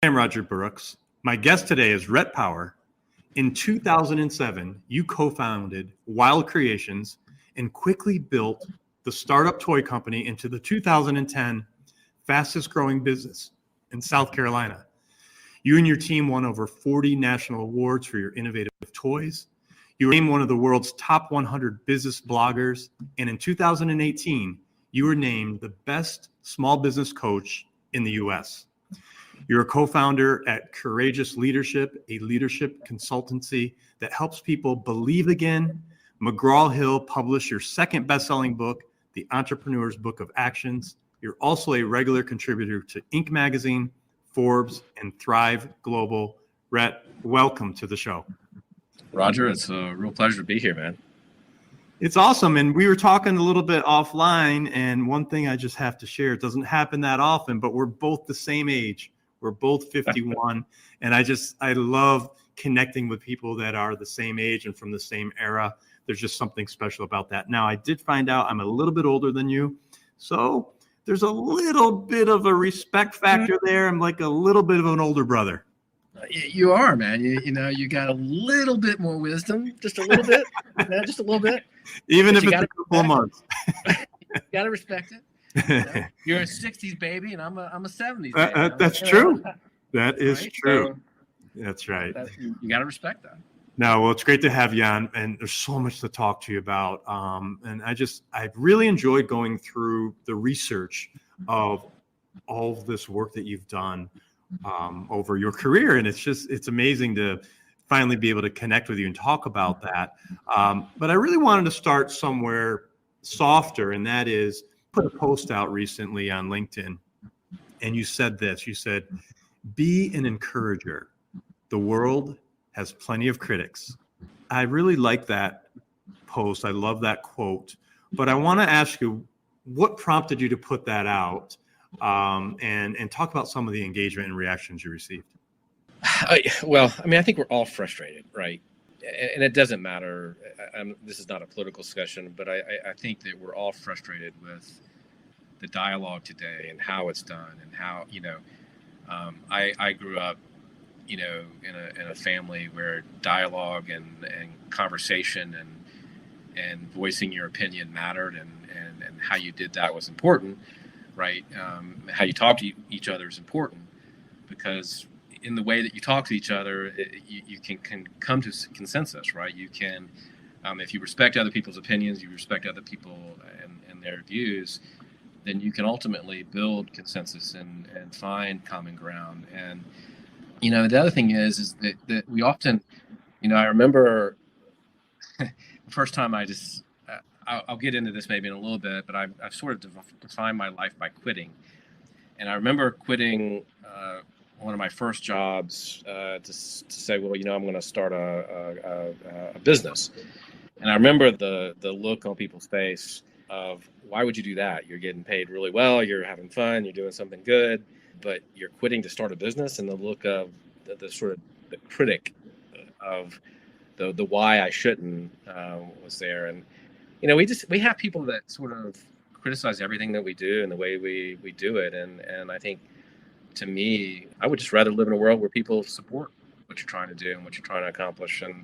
I'm Roger Brooks. My guest today is Rhett Power. In 2007, you co-founded Wild Creations and quickly built the startup toy company into the 2010 fastest growing business in South Carolina. You and your team won over 40 national awards for your innovative toys. You were named one of the world's top 100 business bloggers. And in 2018, you were named the best small business coach in the US. You're a co-founder at Courageous Leadership, a leadership consultancy that helps people believe again. McGraw Hill published your second best-selling book, The Entrepreneur's Book of Actions. You're also a regular contributor to Inc. magazine, Forbes, and Thrive Global. Rhett, welcome to the show. Roger, it's a real pleasure to be here, man. It's awesome. And we were talking a little bit offline, and one thing I just have to share, it doesn't happen that often, but we're both the same age. We're both 51. And I love connecting with people that are the same age and from the same era. There's just something special about that. Now, I did find out I'm a little bit older than you. So there's a little bit of a respect factor there. I'm like a little bit of an older brother. You are, man. You got a little bit more wisdom, just a little bit, just a little bit. Even if it's a couple of months. You got to respect it. You're a 60s baby, and I'm a 70s baby. That's true. That is right? true. So, that's right. You got to respect that. No, well, it's great to have you on, and there's so much to talk to you about. And I really enjoyed going through the research of all of this work that you've done over your career. And it's amazing to finally be able to connect with you and talk about that. But I really wanted to start somewhere softer, and that is put a post out recently on LinkedIn. And you said this, you said, be an encourager. The world has plenty of critics. I really like that post. I love that quote, but I want to ask you, what prompted you to put that out? And talk about some of the engagement and reactions you received. Well, I mean, I think we're all frustrated, right? And it doesn't matter. This is not a political discussion, but I think that we're all frustrated with the dialogue today and how it's done and how, I grew up, in a family where dialogue and conversation and voicing your opinion mattered and how you did that was important, right? How you talk to each other is important because in the way that you talk to each other, you can come to consensus, right? You can, if you respect other people's opinions, you respect other people and their views, then you can ultimately build consensus and find common ground. And, the other thing is that we often, I remember the first time I'll get into this maybe in a little bit, but I've sort of defined my life by quitting. And I remember quitting one of my first jobs to say, well, I'm going to start a business. And I remember the look on people's face of, why would you do that? You're getting paid really well. You're having fun. You're doing something good, but you're quitting to start a business. And the look of the sort of the critic of the why I shouldn't was there. And, we have people that sort of criticize everything that we do and the way we do it. And I think, to me, I would just rather live in a world where people support what you're trying to do and what you're trying to accomplish. And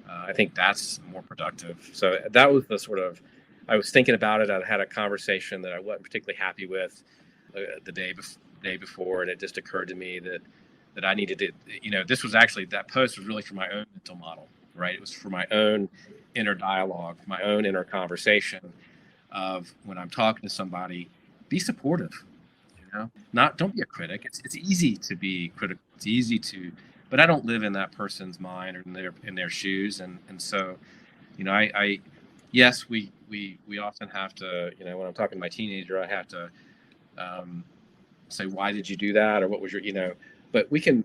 I think that's more productive. So that was the sort of, I was thinking about it. I had a conversation that I wasn't particularly happy with the day before. And it just occurred to me that I needed to, this was actually, that post was really for my own mental model, right? It was for my own inner dialogue, my own inner conversation of when I'm talking to somebody, be supportive. Don't be a critic. It's easy to be critical. It's easy to, but I don't live in that person's mind or in their shoes. And so, yes, we often have to, when I'm talking to my teenager, I have to say, why did you do that? Or what was your, but we can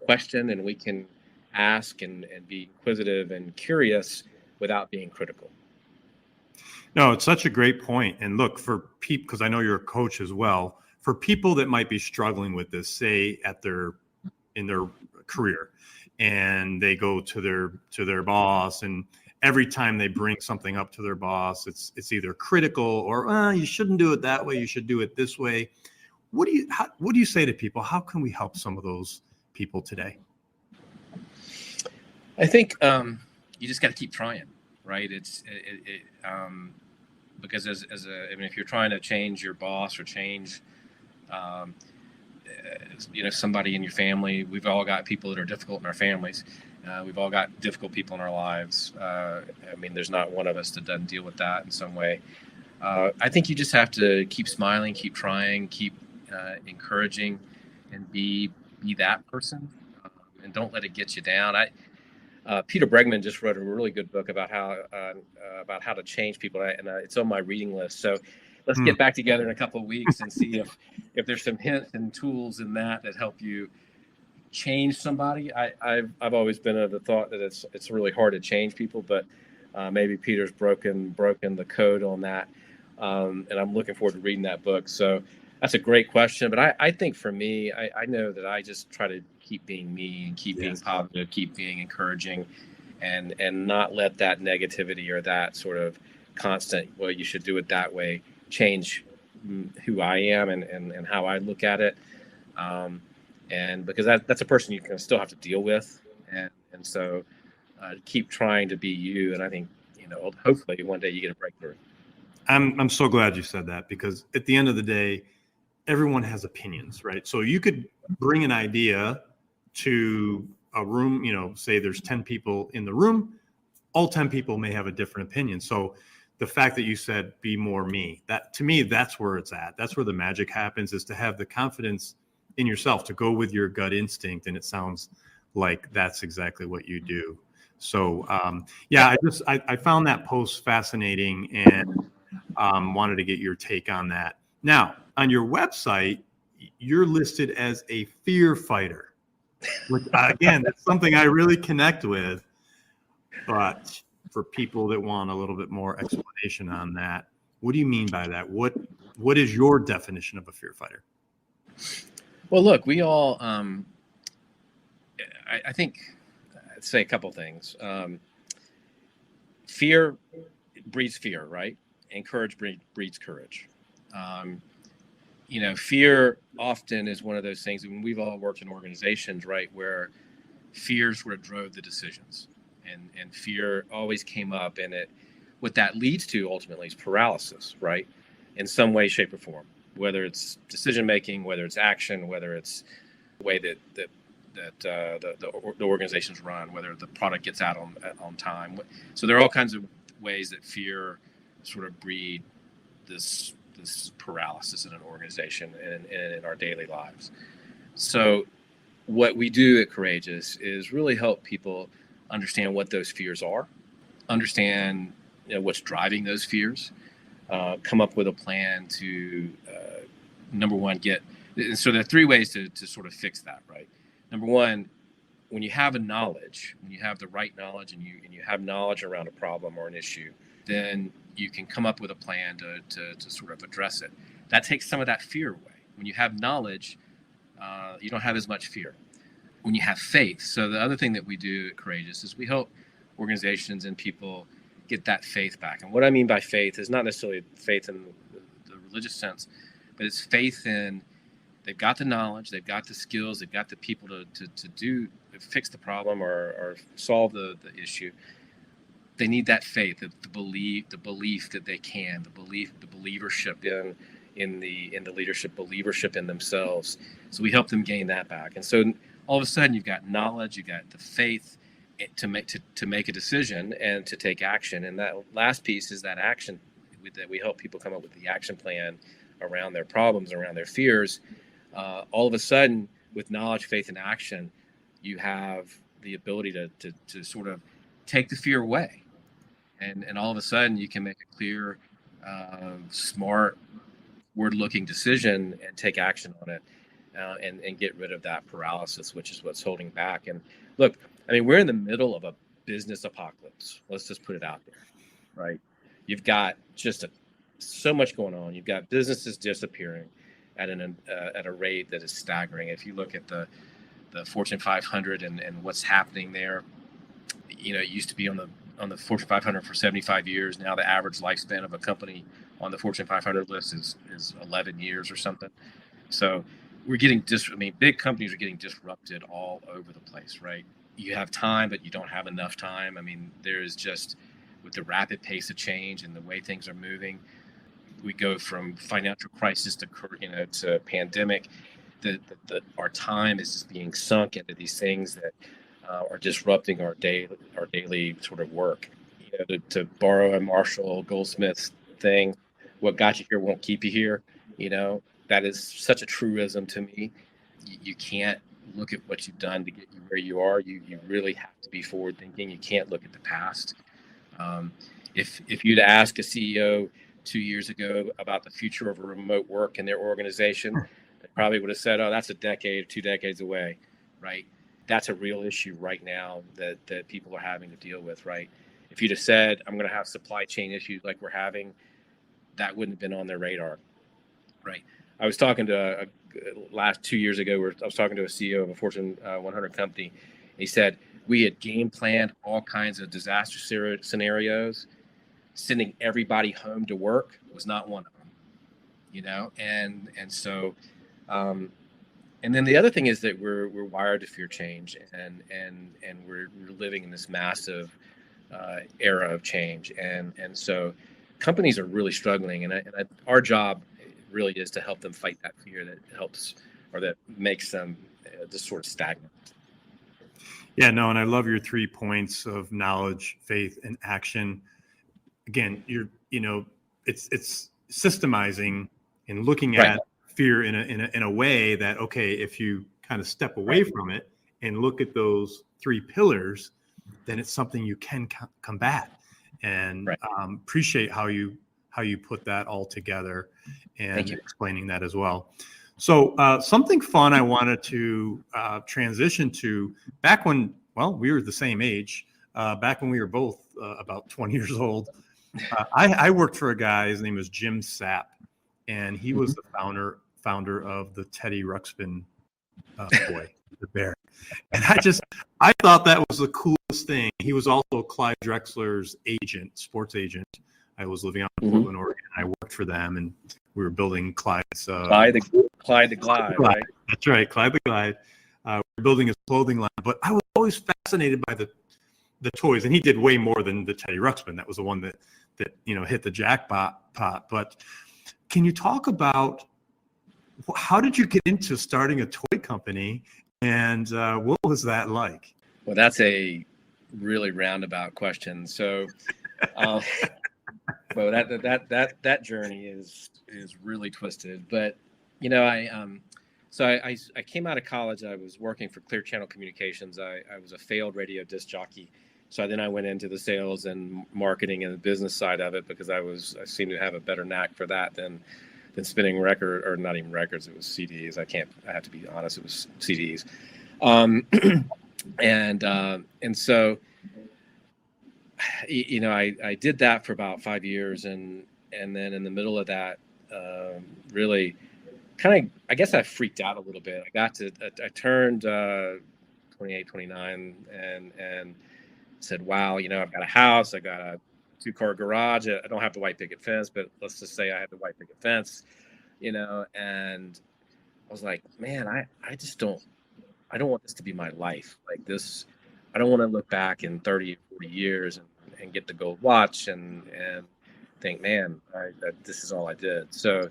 question and we can ask and be inquisitive and curious without being critical. No, it's such a great point. And look, for people, because I know you're a coach as well, for people that might be struggling with this, say in their career, and they go to their boss, and every time they bring something up to their boss, it's either critical or you shouldn't do it that way, you should do it this way. what do you say to people? How can we help some of those people today? I think you just got to keep trying, right? Because if you're trying to change your boss or change, somebody in your family, we've all got people that are difficult in our families. We've all got difficult people in our lives. There's not one of us that doesn't deal with that in some way. I think you just have to keep smiling, keep trying, keep encouraging, and be that person, and don't let it get you down. Peter Bregman just wrote a really good book about how to change people, and it's on my reading list. So let's get back together in a couple of weeks and see if there's some hints and tools in that help you change somebody. I've always been of the thought that it's really hard to change people, but maybe Peter's broken the code on that, and I'm looking forward to reading that book. So that's a great question, but I think for me, I know that I just try to keep being me and keep being positive, keep being encouraging, and not let that negativity or that sort of constant, well, you should do it that way, change who I am and how I look at it. And because that's a person you can still have to deal with. And so keep trying to be you. And I think, hopefully one day you get a breakthrough. I'm so glad you said that, because at the end of the day, everyone has opinions, right? So you could bring an idea to a room, say there's 10 people in the room, all 10 people may have a different opinion. So the fact that you said, be more me, that to me, that's where it's at. That's where the magic happens, is to have the confidence in yourself to go with your gut instinct. And it sounds like that's exactly what you do. So, I found that post fascinating and wanted to get your take on that. Now, on your website, you're listed as a fear fighter, which again, that's something I really connect with. But for people that want a little bit more explanation on that, what do you mean by that? What is your definition of a fear fighter? Well, look, we all, I think, I'd say a couple things. Fear breeds fear, right? And courage breeds courage. Fear often is one of those things. When we've all worked in organizations, right, where fears what drove the decisions, and fear always came up, and what that leads to ultimately is paralysis, right, in some way, shape, or form. Whether it's decision making, whether it's action, whether it's the way that the organizations run, whether the product gets out on time. So there are all kinds of ways that fear sort of breed this paralysis in an organization and in our daily lives. So what we do at Courageous is really help people understand what those fears are, understand what's driving those fears, come up with a plan to number one, so there are three ways to sort of fix that, right? Number one, when you have when you have the right knowledge and you have knowledge around a problem or an issue, then you can come up with a plan to sort of address it. That takes some of that fear away. When you have knowledge, you don't have as much fear. When you have faith, so the other thing that we do at Courageous is we help organizations and people get that faith back. And what I mean by faith is not necessarily faith in the religious sense, but it's faith in they've got the knowledge, they've got the skills, they've got the people to fix the problem or solve the issue. They need that faith, the belief that they can, the believership in the leadership, believership in themselves. So we help them gain that back. And so all of a sudden you've got knowledge, you've got the faith to make a decision and to take action. And that last piece is that action that we help people come up with the action plan around their problems, around their fears. All of a sudden, with knowledge, faith, and action, you have the ability to sort of take the fear away. And all of a sudden, you can make a clear, smart, forward-looking decision and take action on it and get rid of that paralysis, which is what's holding back. And look, we're in the middle of a business apocalypse. Let's just put it out there, right? You've got just so much going on. You've got businesses disappearing at a rate that is staggering. If you look at the Fortune 500 and what's happening there, it used to be on the Fortune 500 for 75 years. Now the average lifespan of a company on the Fortune 500 list is 11 years or something. So we're getting big companies are getting disrupted all over the place, right? You have time, but you don't have enough time. I mean, there's just, with the rapid pace of change and the way things are moving, we go from financial crisis to pandemic. Our time is just being sunk into these things that are disrupting our daily sort of work. To borrow a Marshall Goldsmith thing, what got you here won't keep you here. That is such a truism to me. You can't look at what you've done to get you where you are. You really have to be forward thinking. You can't look at the past. If you'd ask a CEO 2 years ago about the future of remote work in their organization, they probably would have said, "Oh, that's a decade, 2 decades away," right? That's a real issue right now that people are having to deal with, right? If you'd have said, "I'm going to have supply chain issues like we're having," that wouldn't have been on their radar, right? I was talking to last 2 years ago, I was talking to a CEO of a Fortune 100 company. He said, we had game planned all kinds of disaster scenarios. Sending everybody home to work was not one of them, and so, and then the other thing is that we're wired to fear change, and we're living in this massive era of change, and so companies are really struggling, and our job really is to help them fight that fear that helps, or that makes them just sort of stagnant. Yeah, no, and I love your 3 points of knowledge, faith, and action. Again, it's systemizing and looking Right. at fear in a way that, okay, if you kind of step away from it and look at those 3 pillars, then it's something you can combat. And Right. Appreciate how you put that all together and explaining that as well. So something fun I wanted to transition to back when, we were the same age, back when we were both about 20 years old. I worked for a guy, his name was Jim Sapp, and he was the founder of the Teddy Ruxpin boy, the bear. And I thought that was the coolest thing. He was also Clyde Drexler's agent, sports agent. I was living out in Portland, Oregon. I worked for them, and we were building Clyde's. Clyde the Glide, right? That's right, Clyde the Glide. We were building his clothing line, but I was always fascinated by the toys, and he did way more than the Teddy Ruxpin. That was the one that hit the jackpot. But can you talk about how did you get into starting a toy company, and what was that like? Well, that's a really roundabout question. So, well, that journey is really twisted. But I came out of college. I was working for Clear Channel Communications. I was a failed radio disc jockey. So then I went into the sales and marketing and the business side of it because I seemed to have a better knack for that than spinning record, or not even records. It was CDs. I have to be honest. It was CDs. And so, I did that for about 5 years. And then in the middle of that, really kind of, I guess I freaked out a little bit. I turned 28, 29 and said, wow, I've got a house, I got a 2-car garage. I don't have the white picket fence, but let's just say I had the white picket fence, and I was like, man, I just don't want this to be my life. Like this, I don't want to look back in 30, 40 years and get the gold watch and think, man, this is all I did. So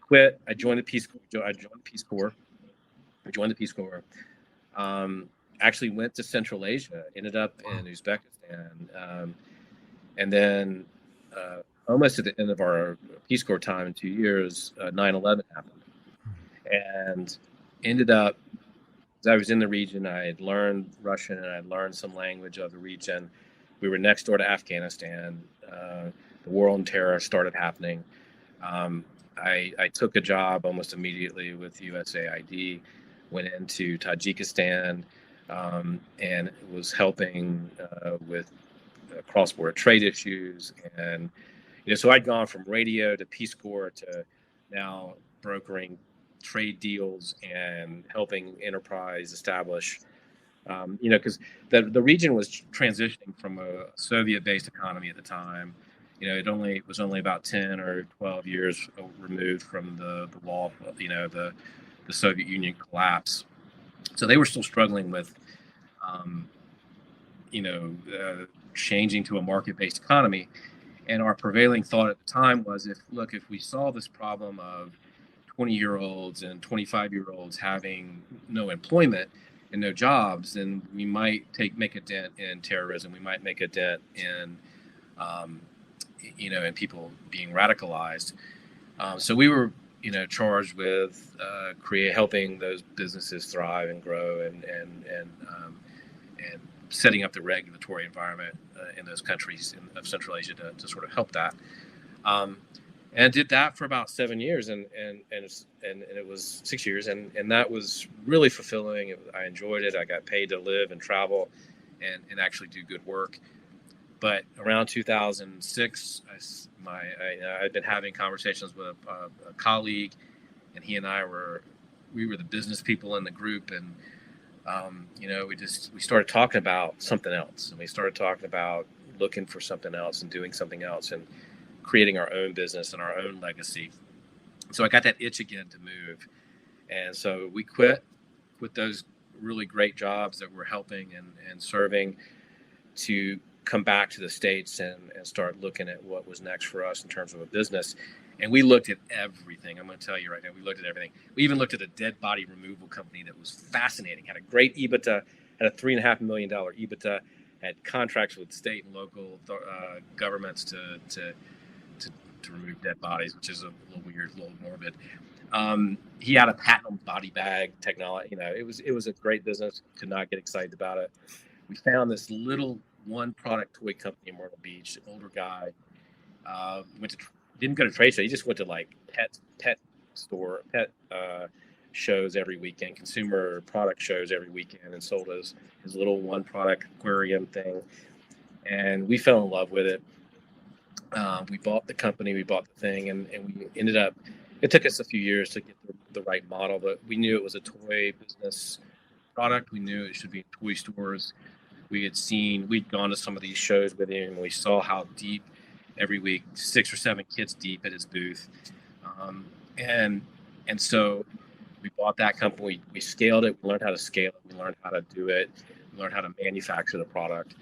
quit. I joined the Peace Corps. Actually went to Central Asia, ended up in Uzbekistan. And then almost at the end of our Peace Corps time in 2 years, 9/11 happened. And ended up, as I was in the region, I had learned Russian and I had learned some language of the region. We were next door to Afghanistan. The war on terror started happening. I took a job almost immediately with USAID, went into Tajikistan, and was helping with cross-border trade issues. And, so I'd gone from radio to Peace Corps to now brokering trade deals and helping enterprise establish, because the region was transitioning from a Soviet-based economy at the time It was only about 10 or 12 years removed from the wall, the Soviet Union collapse. So they were still struggling with, um, changing to a market-based economy. And our prevailing thought at the time was, if we solve this problem of 20-year-olds and 25-year-olds having no employment and no jobs, then we might make a dent in terrorism. We might make a dent in, in people being radicalized. So we were, charged with helping those businesses thrive and grow, and setting up the regulatory environment in those countries of Central Asia to sort of help that. And did that for about 7 years, and it was 6 years, and that was really fulfilling. I enjoyed it. I got paid to live and travel, and actually do good work. But around 2006, I'd been having conversations with a colleague, and he and I were the business people in the group, and we started talking about something else, and we started talking about looking for something else and doing something else and creating our own business and our own legacy. So I got that itch again to move, and so we quit those really great jobs that were helping and serving, to come back to the States and start looking at what was next for us in terms of a business. And we looked at everything. I'm going to tell you right now, we looked at everything. We even looked at a dead body removal company that was fascinating, had a great EBITDA, had a $3.5 million EBITDA, had contracts with state and local governments to remove dead bodies, which is a little weird, a little morbid. He had a patent body bag technology. It was a great business. Could not get excited about it. We found this little one product toy company in Myrtle Beach. An older guy, didn't go to trade show. He just went to like pet shows every weekend, consumer product shows every weekend, and sold his little one product aquarium thing. And we fell in love with it. We bought the company, we bought the thing, and we ended up, it took us a few years to get the right model, but we knew it was a toy business product. We knew it should be in toy stores. We'd gone to some of these shows with him, and we saw how deep every week, 6 or 7 kids deep at his booth. And so we bought that company, we scaled it, we learned how to scale it, we learned how to do it, we learned how to manufacture the product.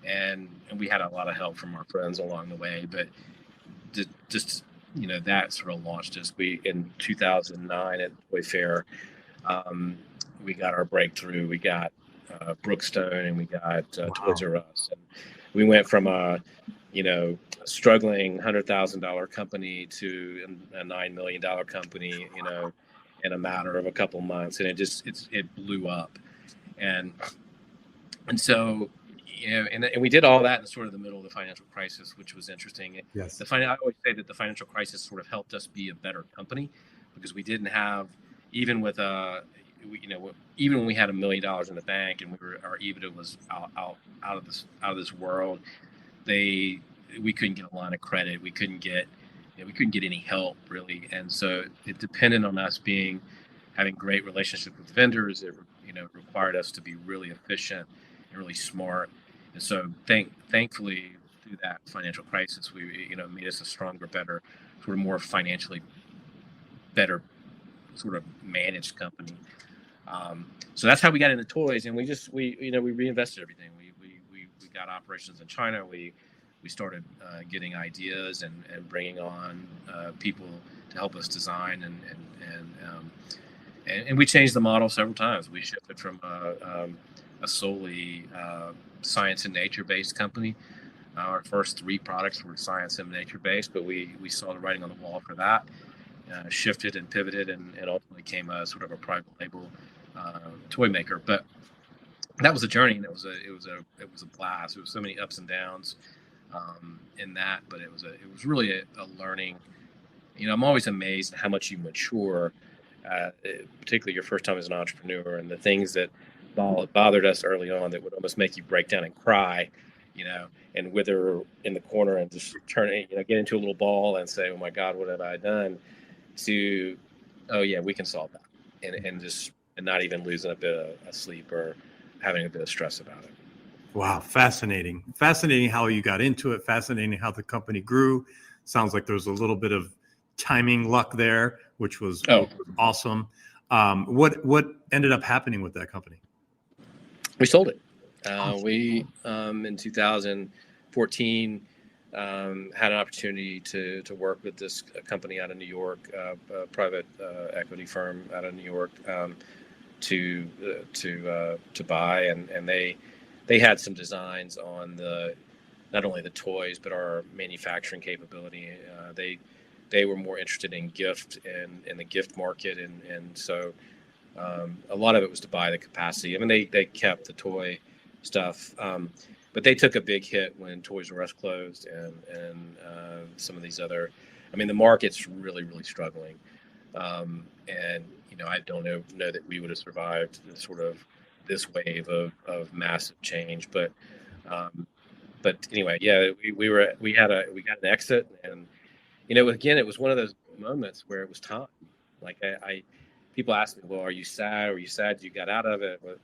And we had a lot of help from our friends along the way, but just that sort of launched us. In 2009 at Toy Fair, we got our breakthrough. We got Brookstone, and we got Toys R Us, and we went from a struggling $100,000 company to a $9 million company, in a matter of a couple months, and it blew up, and so. And we did all that in sort of the middle of the financial crisis, which was interesting. Yes. I always say that the financial crisis sort of helped us be a better company, because we didn't have, even when we had $1 million in the bank and our EBITDA was out of this world, we couldn't get a line of credit. We couldn't get any help really, and so it depended on us having great relationships with vendors. It required us to be really efficient and really smart. And so thankfully, through that financial crisis, we made us a stronger, better, sort of more financially better sort of managed company. So that's how we got into toys, and we reinvested everything. We got operations in China. We started getting ideas and bringing on people to help us design, and we changed the model several times. We shifted from a solely science and nature based company. Our first 3 products were science and nature based, but we saw the writing on the wall for that. Shifted and pivoted, and ultimately became a sort of a private label toy maker. But that was a journey, and it was a blast. There was so many ups and downs in that, but it was really a learning. I'm always amazed at how much you mature, particularly your first time as an entrepreneur, and the things that bothered us early on that would almost make you break down and cry, and wither in the corner and just get into a little ball and say, "Oh my God, what have I done?" To, "Oh yeah, we can solve that," and not even losing a bit of sleep or having a bit of stress about it. Wow, fascinating. Fascinating how you got into it. Fascinating how the company grew. Sounds like there was a little bit of timing luck there, which was awesome. What ended up happening with that company? We sold it. We in 2014 had an opportunity to work with this company out of New York, a private equity firm out of New York, to buy, and they had some designs on not only the toys but our manufacturing capability. They were more interested in gift and in the gift market, and so a lot of it was to buy the capacity. I mean, they kept the toy stuff, but they took a big hit when Toys R Us closed, and some of these other. I mean, the market's really struggling, and I don't know that we would have survived this wave of massive change, but anyway, yeah, we got an exit, and again, it was one of those moments where it was time. Like people ask me, well, are you sad? Are you sad you got out of it? But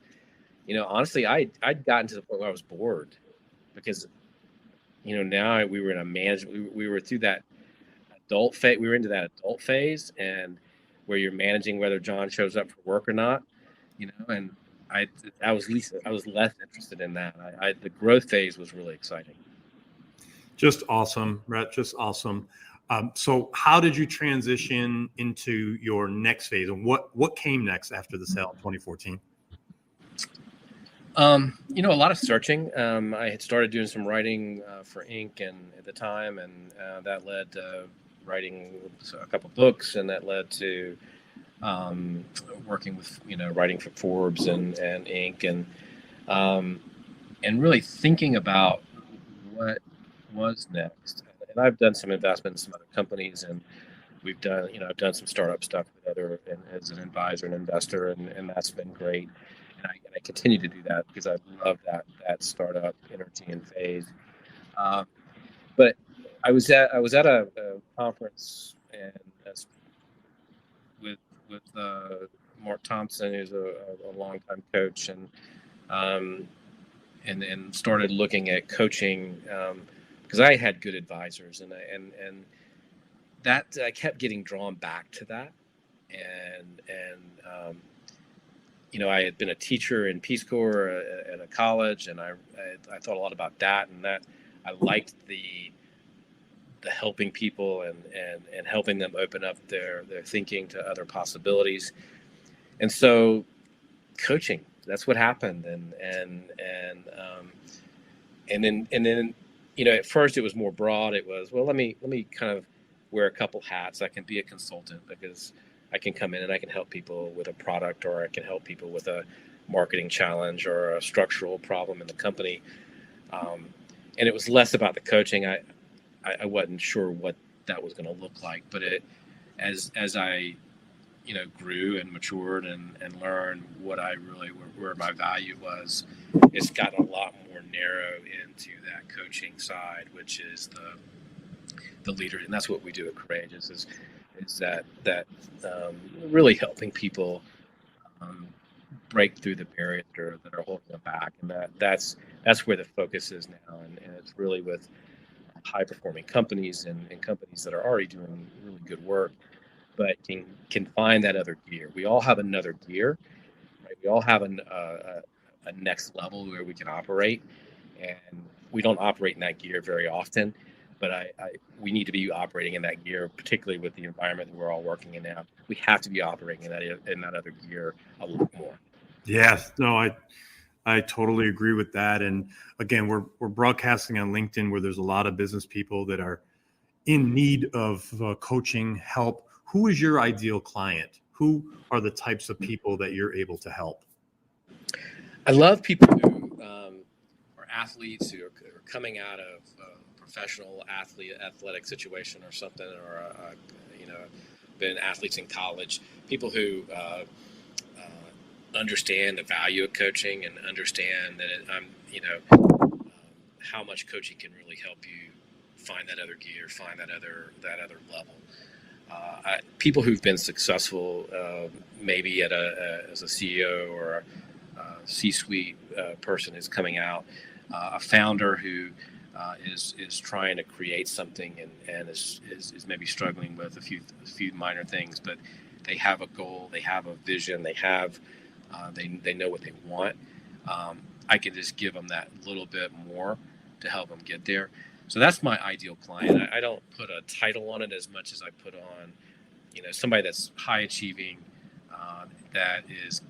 honestly, I'd gotten to the point where I was bored, because now we were in a management. We were through that adult phase. We were into that adult phase, and where you're managing whether John shows up for work or not. And I was less interested in that. The growth phase was really exciting. Just awesome, Rhett. Just awesome. So how did you transition into your next phase, and what came next after the sale in 2014? A lot of searching. I had started doing some writing for Inc. and at the time, and that led to writing a couple books, and that led to working with writing for Forbes and Inc. and really thinking about what was next. And I've done some investment in some other companies, and we've done I've done some startup stuff with as an advisor and investor, and that's been great. And I continue to do that because I love that startup energy and phase. But I was at a conference and with Mark Thompson, who's a longtime coach, and started looking at coaching because I had good advisors, and that I kept getting drawn back to that, and I had been a teacher in Peace Corps at a college, and I thought a lot about that, and that I liked the helping people and helping them open up their thinking to other possibilities. And so coaching, that's what happened. And then at first it was more broad. It was, well, let me kind of wear a couple hats. I can be a consultant because I can come in and I can help people with a product, or I can help people with a marketing challenge or a structural problem in the company. And it was less about the coaching. I wasn't sure what that was going to look like, but as I grew and matured and learned where my value was, it's gotten a lot more narrow into that coaching side, which is the leader, and that's what we do at Courageous is that really helping people break through the barriers that are holding them back, and that's where the focus is now, and it's really with high performing companies and companies that are already doing really good work, but can find that other gear. We all have another gear, right? We all have a next level where we can operate, and we don't operate in that gear very often. But we need to be operating in that gear, particularly with the environment that we're all working in now. We have to be operating in that other gear a lot more. Yes, no, I totally agree with that. And again, we're broadcasting on LinkedIn, where there's a lot of business people that are in need of coaching help. Who is your ideal client? Who are the types of people that you're able to help? I love people who are athletes who are coming out of professional athletic situation or something, or been athletes in college. People who understand the value of coaching and understand that how much coaching can really help you find that other gear, find that other level. People who've been successful, maybe as a CEO or a C-suite person is coming out. a founder who is trying to create something and is maybe struggling with a few minor things, but they have a goal, they have a vision, they know what they want. I can just give them that little bit more to help them get there. So that's my ideal client. I don't put a title on it as much as I put on, somebody that's high achieving, that is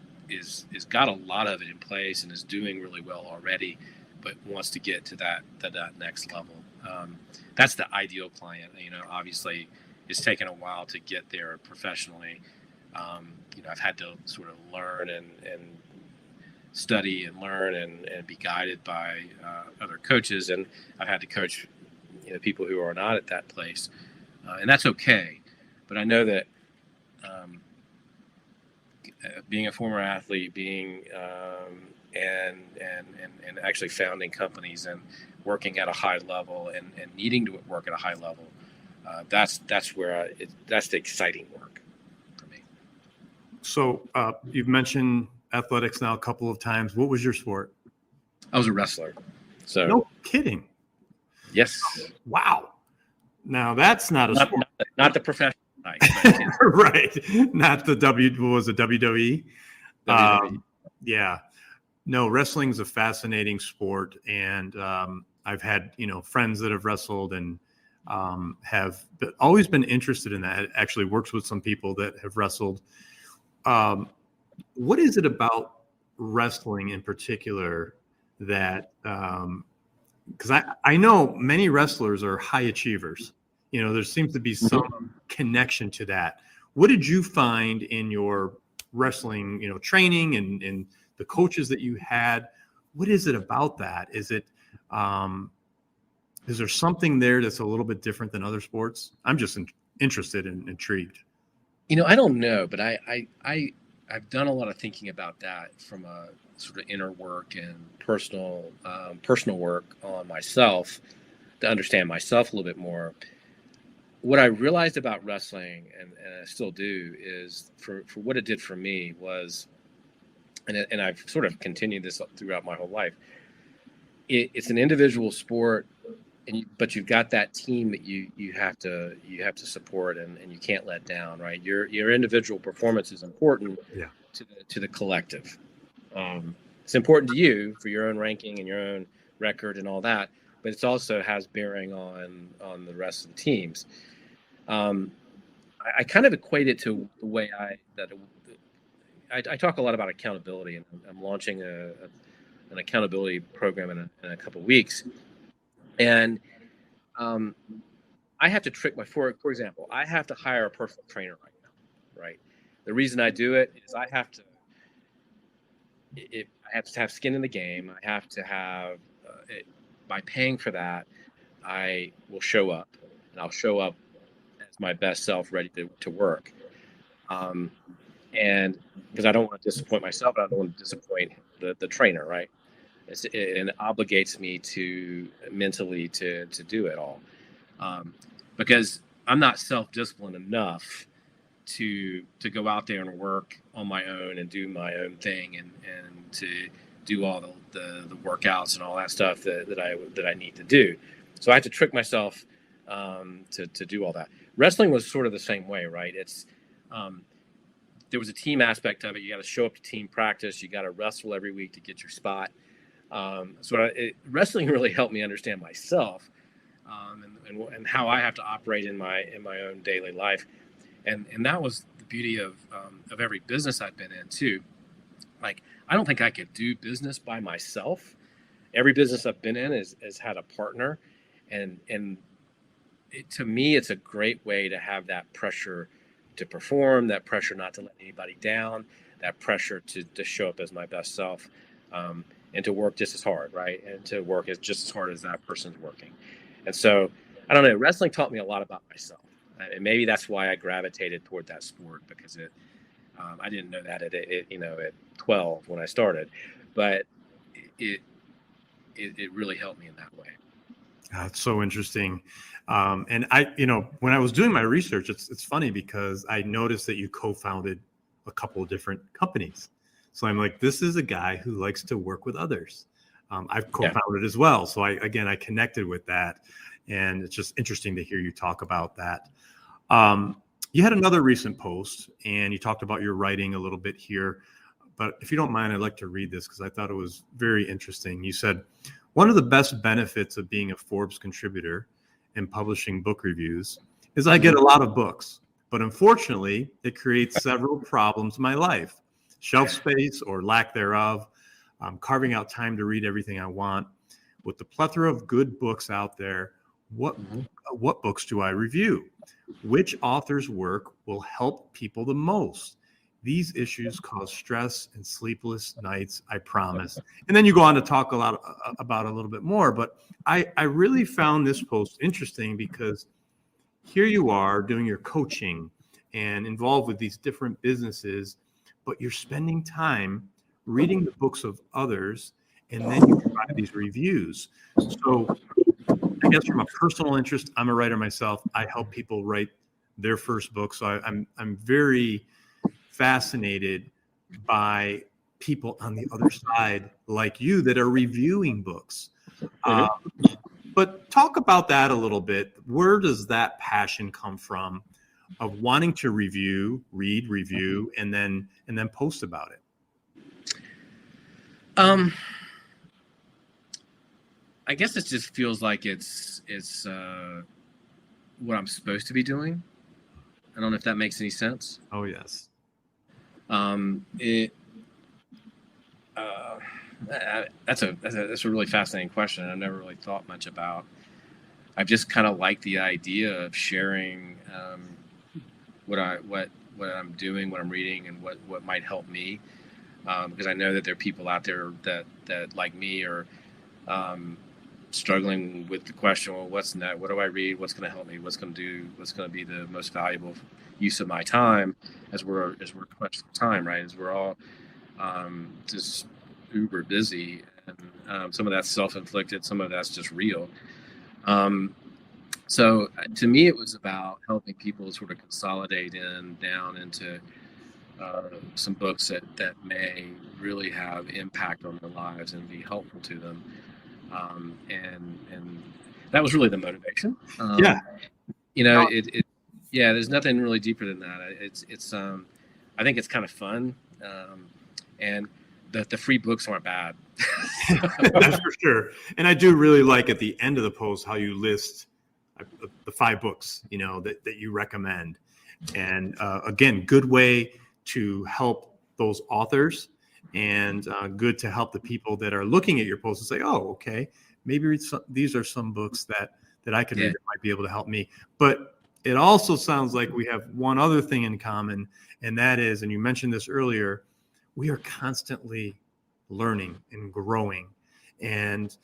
got a lot of it in place and is doing really well already, but wants to get to that next level. That's the ideal client. Obviously, it's taken a while to get there professionally. I've had to sort of learn and study and learn and be guided by other coaches, and I've had to coach people who are not at that place, and that's okay. But I know that being a former athlete, being and actually founding companies and working at a high level and needing to work at a high level, that's the exciting work for me. So you've mentioned athletics now a couple of times. What was your sport? I was a wrestler. So no kidding. Yes. Wow. Now that's not a sport. Not the professional type. Right. Not the WWE. WWE. Yeah. No, wrestling's a fascinating sport, and I've had friends that have wrestled and have always been interested in that. It actually works with some people that have wrestled. What is it about wrestling in particular that, because I know many wrestlers are high achievers. There seems to be some connection to that. What did you find in your wrestling, training and the coaches that you had? What is it about that? Is there something there that's a little bit different than other sports? I'm just interested and intrigued. I don't know, but I've done a lot of thinking about that from a sort of inner work and personal work on myself to understand myself a little bit more. What I realized about wrestling, and I still do, is for what it did for me was, and I've sort of continued this throughout my whole life. It's an individual sport, but you've got that team that you have to support and you can't let down, right? Your individual performance is important to the collective. It's important to you for your own ranking and your own record and all that, but it also has bearing on the rest of the teams. I kind of equate it to the way I talk a lot about accountability, and I'm launching an accountability program in a couple of weeks. And I have to trick for example, I have to hire a personal trainer right now, right? The reason I do it is I have to have skin in the game. I have to have, by paying for that, I will show up, and I'll show up as my best self, ready to work. And because I don't want to disappoint myself, I don't want to disappoint the trainer, right? It obligates me to mentally to do it all, because I'm not self-disciplined enough to go out there and work on my own and do my own thing and to do all the workouts and all that stuff that I need to do. So I have to trick myself to do all that. Wrestling was sort of the same way, right? It's there was a team aspect of it. You got to show up to team practice. You got to wrestle every week to get your spot. Wrestling really helped me understand myself and how I have to operate in my own daily life, and that was the beauty of every business I've been in too. Like, I don't think I could do business by myself. Every business I've been in has had a partner, and to me, it's a great way to have that pressure to perform, that pressure not to let anybody down, that pressure to show up as my best self. And to work just as hard, right? And to work just as hard as that person's working. And so, I don't know, wrestling taught me a lot about myself. And maybe that's why I gravitated toward that sport, because I didn't know that at 12 when I started, but it really helped me in that way. It's so interesting. And when I was doing my research, it's funny because I noticed that you co-founded a couple of different companies. So I'm like, this is a guy who likes to work with others. I've co-founded as well. So I connected with that, and it's just interesting to hear you talk about that. You had another recent post, and you talked about your writing a little bit here, but if you don't mind, I'd like to read this because I thought it was very interesting. You said, one of the best benefits of being a Forbes contributor and publishing book reviews is I get a lot of books, but unfortunately, it creates several problems in my life. Shelf space or lack thereof, carving out time to read everything I want. With the plethora of good books out there, what books do I review? Which author's work will help people the most? These issues cause stress and sleepless nights, I promise. And then you go on to talk a lot about a little bit more, but I really found this post interesting because here you are doing your coaching and involved with these different businesses, but you're spending time reading the books of others, and then you provide these reviews. So I guess from a personal interest, I'm a writer myself. I help people write their first book. So I'm very fascinated by people on the other side like you that are reviewing books. But talk about that a little bit. Where does that passion come from of wanting to review, and then post about it? I guess it just feels like it's what I'm supposed to be doing. I don't know if that makes any sense. Oh yes. That's a really fascinating question. I've never really thought much about. I just kind of like the idea of sharing what I'm doing, what I'm reading, and what might help me, because I know that there are people out there that like me are struggling with the question, well, what's next? What do I read? What's going to help me? What's going to be the most valuable use of my time as we're questioning time, right? As we're all just uber busy, and some of that's self-inflicted, some of that's just real. So to me, it was about helping people sort of consolidate down into some books that may really have impact on their lives and be helpful to them. And that was really the motivation. There's nothing really deeper than that. It's I think it's kind of fun. And the free books aren't bad. That's for sure. And I do really like at the end of the post how you list the 5 books, that you recommend. And again, good way to help those authors, and good to help the people that are looking at your post and say, oh, okay, maybe these are some books that I can read that might be able to help me. But it also sounds like we have one other thing in common, and that is, and you mentioned this earlier, we are constantly learning and growing. And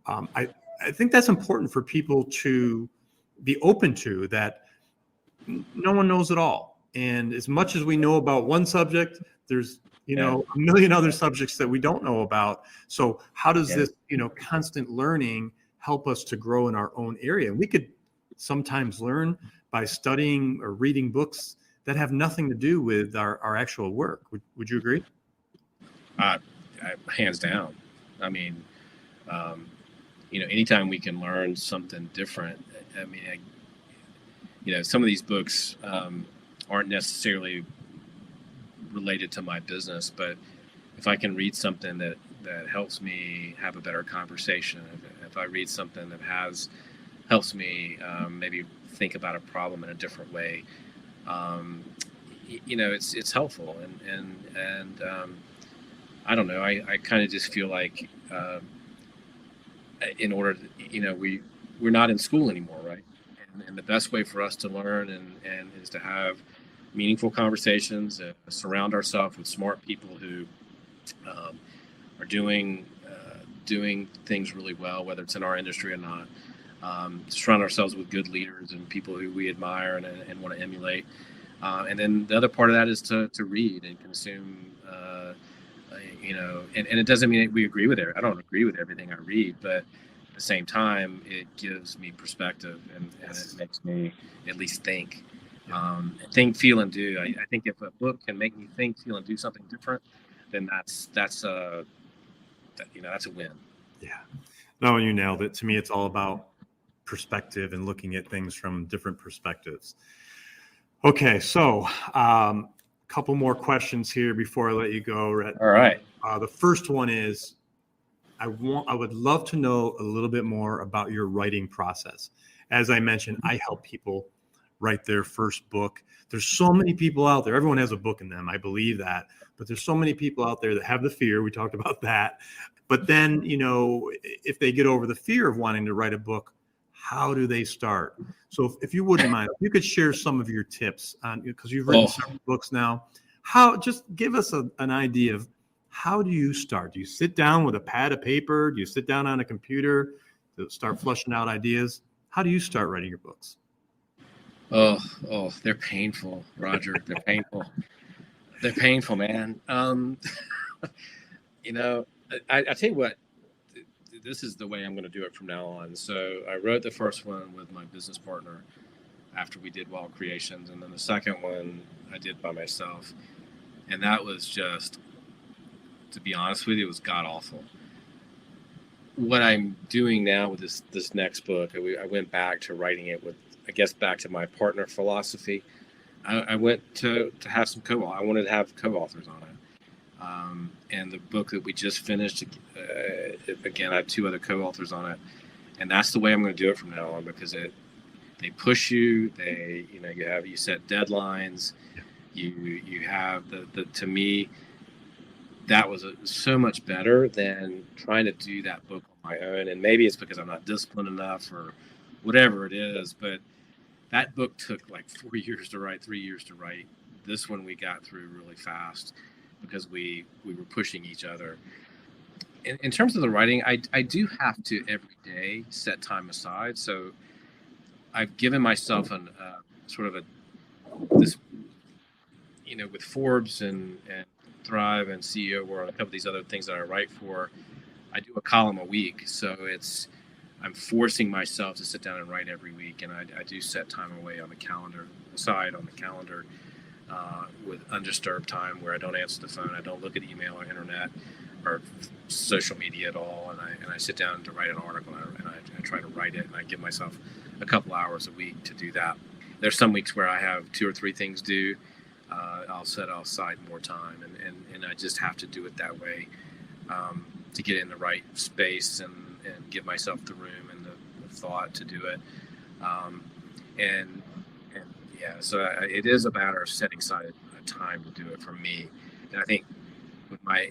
I think that's important for people to be open to, that no one knows it all. And as much as we know about one subject, there's a million other subjects that we don't know about. So how does this constant learning help us to grow in our own area? And we could sometimes learn by studying or reading books that have nothing to do with our actual work. Would you agree? Hands down. I mean, anytime we can learn something different. I mean, some of these books aren't necessarily related to my business, but if I can read something that helps me have a better conversation, if I read something that helps me maybe think about a problem in a different way, it's helpful. And I don't know, I kind of just feel like in order to, we're not in school anymore, right? And the best way for us to learn and is to have meaningful conversations, surround ourselves with smart people who are doing things really well, whether it's in our industry or not. Surround ourselves with good leaders and people who we admire and want to emulate. And then the other part of that is to read and consume. And it doesn't mean we agree with it. I don't agree with everything I read, but at the same time, it gives me perspective and it makes me at least think. Think, feel, and do. I think if a book can make me think, feel, and do something different, then that's a win. Yeah. No, you nailed it. To me, it's all about perspective and looking at things from different perspectives. Okay, so a couple more questions here before I let you go, Rhett. All right. The first one is, I would love to know a little bit more about your writing process. As I mentioned, I help people write their first book. There's so many people out there. Everyone has a book in them. I believe that. But there's so many people out there that have the fear. We talked about that. But then, if they get over the fear of wanting to write a book, how do they start? So if you wouldn't mind, if you could share some of your tips on, because you've written several books now, just give us an idea of how do you start? Do you sit down with a pad of paper? Do you sit down on a computer to start flushing out ideas? How do you start writing your books? Oh, they're painful, Roger. They're painful. They're painful, man. I tell you what, this is the way I'm going to do it from now on. So I wrote the first one with my business partner after we did Wild Creations. And then the second one I did by myself. And that was just, to be honest with you, it was god awful. What I'm doing now with this next book, I went back to writing it with, I guess, back to my partner philosophy. I went to have some I wanted to have co-authors on it. And the book that we just finished, again, I have 2 other co-authors on it. And that's the way I'm going to do it from now on, because they push you. You set deadlines. You have to me, that was so much better than trying to do that book on my own. And maybe it's because I'm not disciplined enough or whatever it is, but that book took like 4 years to write, 3 years to write. This one we got through really fast because we were pushing each other. In terms of the writing, I do have to every day set time aside. So I've given myself with Forbes and Thrive and CEO World, a couple of these other things that I write for, I do a column a week. So I'm forcing myself to sit down and write every week. And I do set time aside on the calendar with undisturbed time, where I don't answer the phone. I don't look at email or internet or social media at all. And I sit down to write an article, and I try to write it, and I give myself a couple hours a week to do that. There's some weeks where I have 2 or 3 things due. I'll set aside more time, and I just have to do it that way to get in the right space and give myself the room and the thought to do it. So it is a matter of setting aside a time to do it for me. And I think with my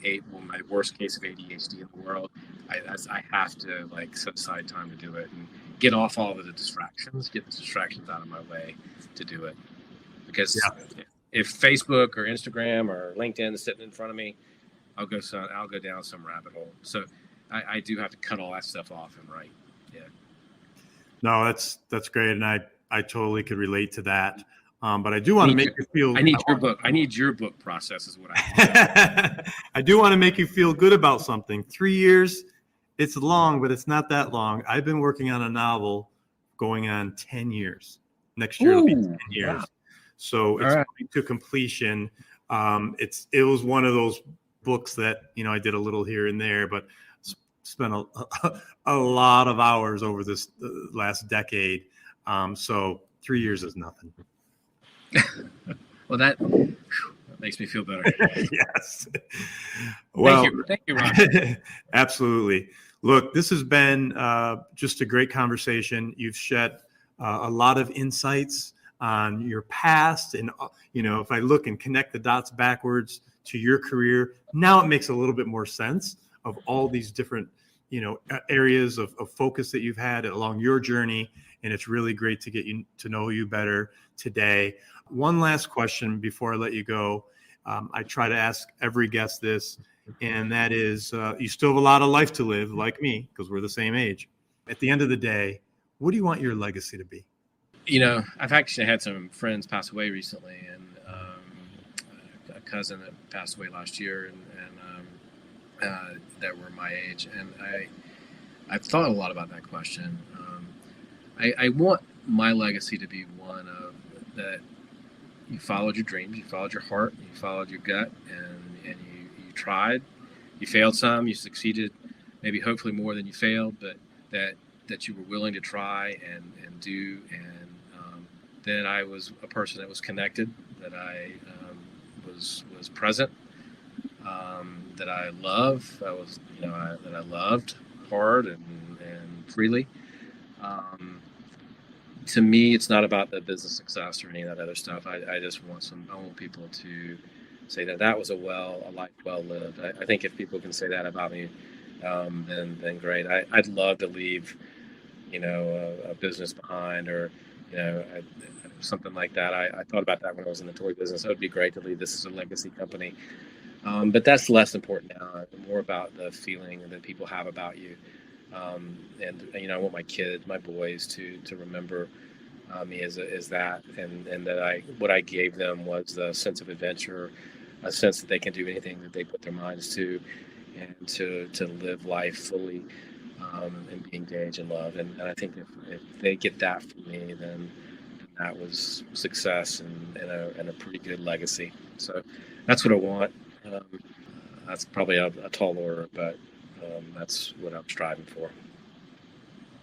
worst case of ADHD in the world, I have to set aside time to do it and get off all of the distractions, get the distractions out of my way to do it. Because if Facebook or Instagram or LinkedIn is sitting in front of me, I'll go down some rabbit hole. So I do have to cut all that stuff off and write. Yeah. No, that's great, and I totally could relate to that. But I do want to make you feel. I need your book process is what I. I do want to make you feel good about something. 3 years, it's long, but it's not that long. I've been working on a novel going on 10 years. Next year it'll be 10 years. Wow. So it's coming to completion. It was one of those books that I did a little here and there, but spent a lot of hours over this last decade. So 3 years is nothing. Well, that makes me feel better. Yes. Well, thank you, Ron. Absolutely. Look, this has been just a great conversation. You've shed a lot of insights on your past, and if I look and connect the dots backwards to your career, now it makes a little bit more sense of all these different areas of focus that you've had along your journey. And it's really great to get to know you better today. One last question before I let you go. I try to ask every guest this, and that is, you still have a lot of life to live, like me, because we're the same age. At the end of the day, what do you want your legacy to be? I've actually had some friends pass away recently, and a cousin that passed away last year, and that were my age. And I've thought a lot about that question. I want my legacy to be one of that you followed your dreams, you followed your heart, you followed your gut, and you tried. You failed some, you succeeded maybe hopefully more than you failed, but that you were willing to try and do. And then I was a person that was connected, that I was present, that I that I loved hard and freely. To me, it's not about the business success or any of that other stuff. I just I want people to say that was a life well lived. I think if people can say that about me, then great. I'd love to leave, a business behind, or, something like that. I thought about that when I was in the toy business. It would be great to leave this as a legacy company. But that's less important now. More about the feeling that people have about you. And I want my kids, my boys, to remember me as that, and that what I gave them was the sense of adventure, a sense that they can do anything that they put their minds to, and to live life fully, and be engaged in love. And I think if they get that from me, then that was success and a pretty good legacy. So that's what I want. That's probably a tall order, but that's what I'm striving for.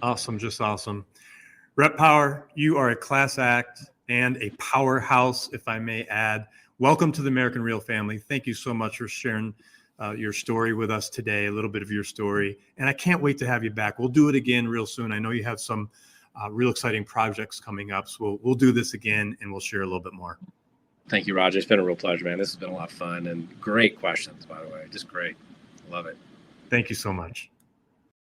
Awesome. Just awesome. Rhett Power, you are a class act and a powerhouse, if I may add. Welcome to the American Real family. Thank you so much for sharing your story with us today, a little bit of your story. And I can't wait to have you back. We'll do it again real soon. I know you have some real exciting projects coming up. So we'll do this again, and we'll share a little bit more. Thank you, Roger. It's been a real pleasure, man. This has been a lot of fun, and great questions, by the way. Just great. Love it. Thank you so much.